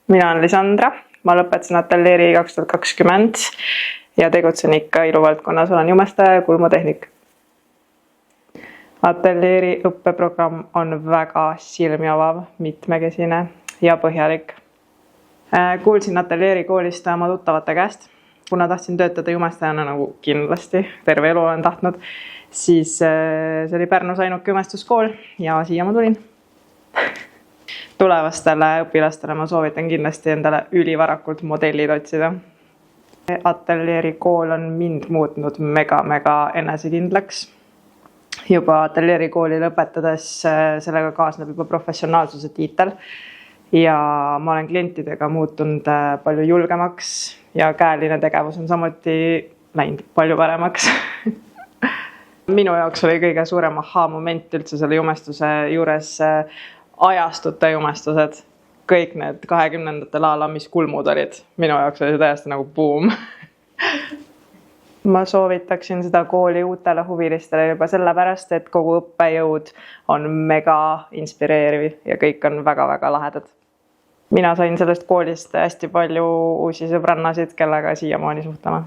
Mina olen Lisandra, ma lõpetasin ateljeeri 2020 ja tegutsen ikka iluvaldkonnas, olen jumestaja ja kulmutehnik. Ateljeeri õppeprogramm on väga silmi avav, mitmekesine ja põhjalik. Kuulsin ateljeeri koolist oma tuttavate käest, kuna tahtsin töötada jumestajana nagu kindlasti, terve elu olen tahtnud, siis see oli Pärnus ainuke jumestuskool ja siia ma tulin. Tulevastele õpilastele ma soovitan kindlasti endale ülivarakult modellid otsida. Ateljeeri kool on mind muutnud mega enesekindlaks. Juba ateljeeri kooli lõpetades sellega kaasneb juba professionaalsuse tiitel ja ma olen klientidega muutunud palju julgemaks ja käeline tegevus on samuti läinud palju paremaks. Minu jaoks oli kõige suurem aha-moment üldse selle jumestuse juures ajastute jumestused. Kõik need 20-ndatel ala, mis kulmud olid. Minu jaoks oli see täiesti nagu boom. Ma soovitaksin seda kooli uutele huvilistele juba sellepärast, et kogu õppejõud on mega inspireeriv ja kõik on väga lahedad. Mina sain sellest koolist hästi palju uusi sõbrannasid, kellega siiamaani suhtlema.